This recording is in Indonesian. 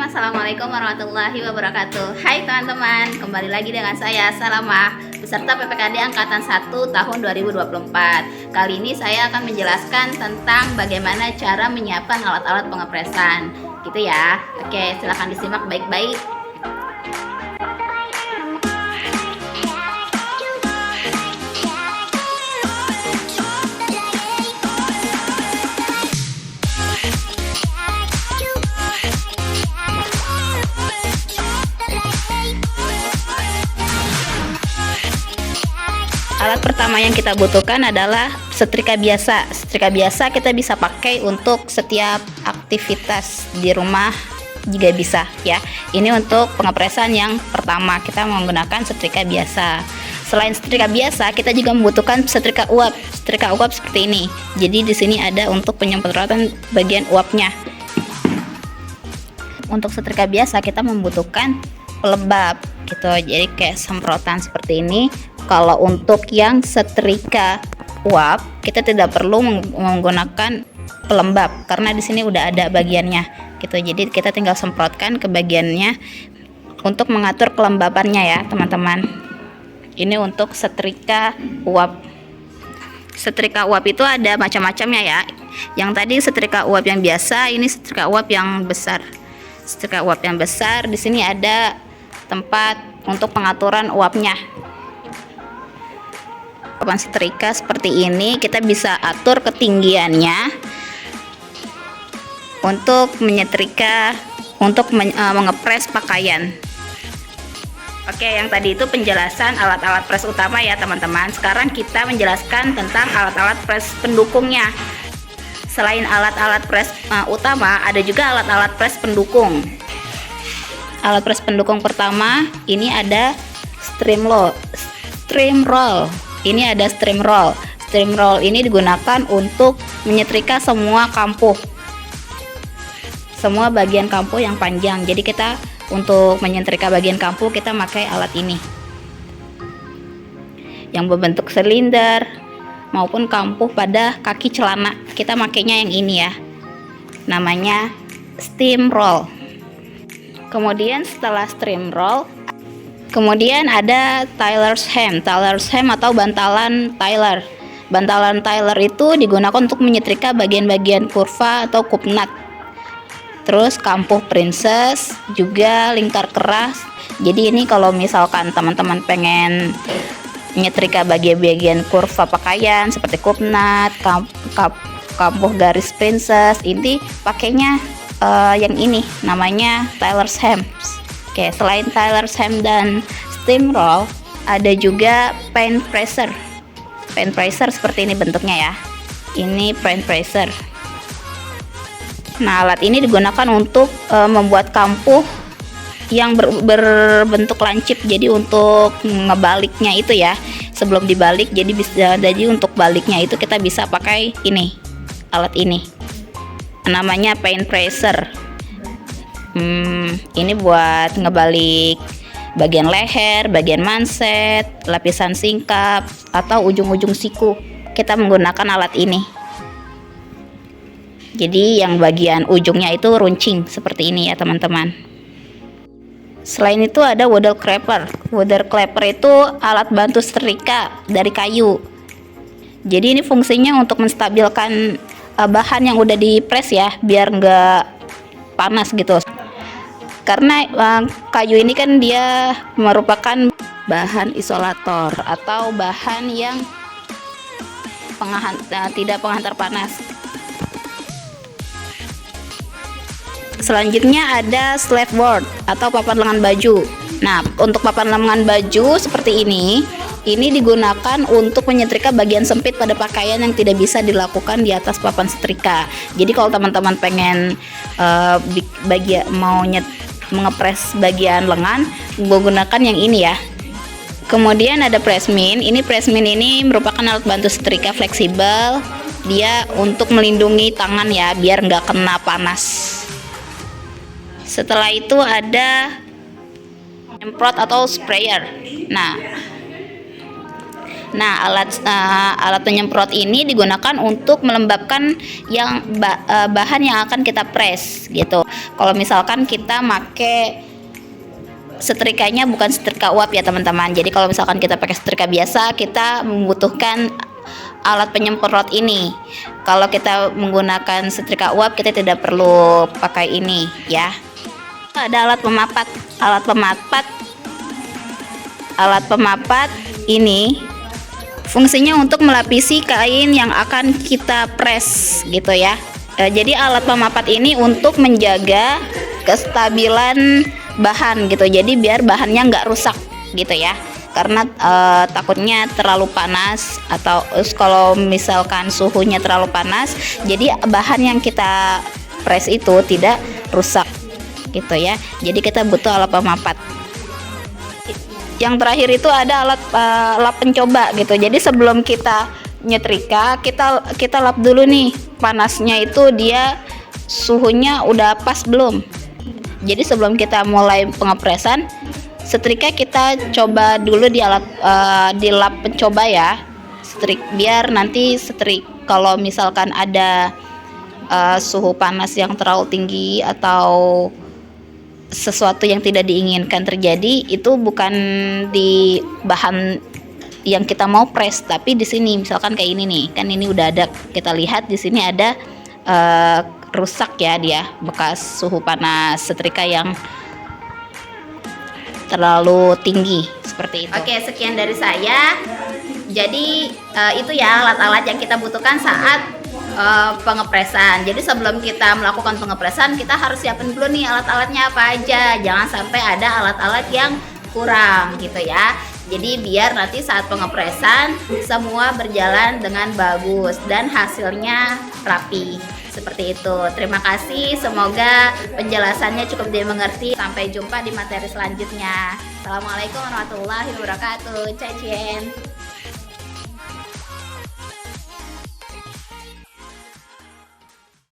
Assalamualaikum warahmatullahi wabarakatuh. Hai teman-teman, kembali lagi dengan saya Salamah, peserta PPKD Angkatan 1 tahun 2024. Kali ini saya akan menjelaskan tentang bagaimana cara menyiapkan alat-alat pengepresan gitu ya. Oke, silahkan disimak baik-baik. Alat pertama yang kita butuhkan adalah setrika biasa. Setrika biasa kita bisa pakai untuk setiap aktivitas di rumah juga bisa ya. Ini untuk pengepresan yang pertama, kita menggunakan setrika biasa. Selain setrika biasa, kita juga membutuhkan setrika uap. Setrika uap seperti ini. Jadi di sini ada untuk penyemprotan bagian uapnya. Untuk setrika biasa kita membutuhkan pelembab gitu. Jadi kayak semprotan seperti ini. Kalau untuk yang setrika uap, kita tidak perlu menggunakan pelembab karena di sini udah ada bagiannya gitu. Jadi kita tinggal semprotkan ke bagiannya untuk mengatur kelembabannya ya, teman-teman. Ini untuk setrika uap. Setrika uap itu ada macam-macamnya ya. Yang tadi setrika uap yang biasa, ini setrika uap yang besar. Setrika uap yang besar, di sini ada tempat untuk pengaturan uapnya. Papan setrika seperti ini kita bisa atur ketinggiannya untuk menyetrika, untuk mengepres pakaian. Oke, yang tadi itu penjelasan alat-alat pres utama ya teman-teman. Sekarang kita menjelaskan tentang alat-alat pres pendukungnya. Selain alat-alat pres utama, ada juga alat-alat pres pendukung. Alat pres pendukung pertama ini ada stream roll. Ini ada stream roll. Stream roll ini digunakan untuk menyetrika semua kampuh, semua bagian kampuh yang panjang. Jadi kita untuk menyetrika bagian kampuh kita pakai alat ini, yang berbentuk silinder maupun kampuh pada kaki celana. Kita makainya yang ini ya, namanya steam roll. Kemudian setelah stream roll, kemudian ada Tyler's hem. Tyler's hem atau bantalan Tyler. Bantalan Tyler itu digunakan untuk menyetrika bagian-bagian kurva atau kupnat. Terus kampuh princess, juga lingkar keras. Jadi ini kalau misalkan teman-teman pengen menyetrika bagian-bagian kurva pakaian seperti kupnat, kampuh garis princess, ini pakainya yang ini namanya Tyler's hem. Oke, selain Tyler's hem dan steam roll, ada juga paint presser. Paint presser seperti ini bentuknya ya. Ini paint presser. Nah, alat ini digunakan untuk membuat kampuh yang berbentuk lancip. Jadi untuk ngebaliknya itu ya, sebelum dibalik, jadi untuk baliknya itu kita bisa pakai ini, alat ini. Namanya paint presser. Ini buat ngebalik bagian leher, bagian manset, lapisan singkap, atau ujung-ujung siku. Kita menggunakan alat ini. Jadi yang bagian ujungnya itu runcing seperti ini ya teman-teman. Selain itu ada waddle clapper. Waddle clapper itu alat bantu setrika dari kayu. Jadi ini fungsinya untuk menstabilkan bahan yang udah dipres ya, biar nggak panas gitu. Karena kayu ini kan dia merupakan bahan isolator atau bahan yang tidak penghantar panas. Selanjutnya ada slave board atau papan lengan baju. Nah, untuk papan lengan baju seperti ini digunakan untuk menyetrika bagian sempit pada pakaian yang tidak bisa dilakukan di atas papan setrika. Jadi kalau teman-teman pengen mau mengepres bagian lengan, menggunakan yang ini ya. Kemudian ada pressmin. Pressmin ini merupakan alat bantu setrika fleksibel. Dia untuk melindungi tangan ya, biar nggak kena panas. Setelah itu ada semprot atau sprayer. Nah, Nah, alat penyemprot ini digunakan untuk melembabkan bahan yang akan kita press gitu. Kalau misalkan kita make setrikanya bukan setrika uap ya teman-teman. Jadi kalau misalkan kita pakai setrika biasa, kita membutuhkan alat penyemprot ini. Kalau kita menggunakan setrika uap, kita tidak perlu pakai ini ya. Ada alat pemapat ini fungsinya untuk melapisi kain yang akan kita press gitu ya. Jadi alat pemapat ini untuk menjaga kestabilan bahan gitu. Jadi biar bahannya nggak rusak gitu ya. Karena takutnya terlalu panas atau kalau misalkan suhunya terlalu panas, jadi bahan yang kita press itu tidak rusak gitu ya. Jadi kita butuh alat pemapat. Yang terakhir itu ada alat lap pencoba gitu. Jadi sebelum kita nyetrika, kita lap dulu nih panasnya itu dia suhunya udah pas belum. Jadi sebelum kita mulai pengepresan, setrika kita coba dulu di lap pencoba ya. Biar nanti kalau misalkan ada suhu panas yang terlalu tinggi atau sesuatu yang tidak diinginkan terjadi, itu bukan di bahan yang kita mau press, tapi di sini misalkan kayak ini nih, kan ini udah ada, kita lihat di sini ada rusak ya, dia bekas suhu panas setrika yang terlalu tinggi seperti itu. Oke, sekian dari saya. Jadi itu ya alat-alat yang kita butuhkan saat pengepresan. Jadi sebelum kita melakukan pengepresan, kita harus siapin dulu nih alat-alatnya apa aja. Jangan sampai ada alat-alat yang kurang gitu ya. Jadi biar nanti saat pengepresan semua berjalan dengan bagus dan hasilnya rapi. Seperti itu. Terima kasih. Semoga penjelasannya cukup dimengerti. Sampai jumpa di materi selanjutnya. Assalamualaikum warahmatullahi wabarakatuh. Cai cien.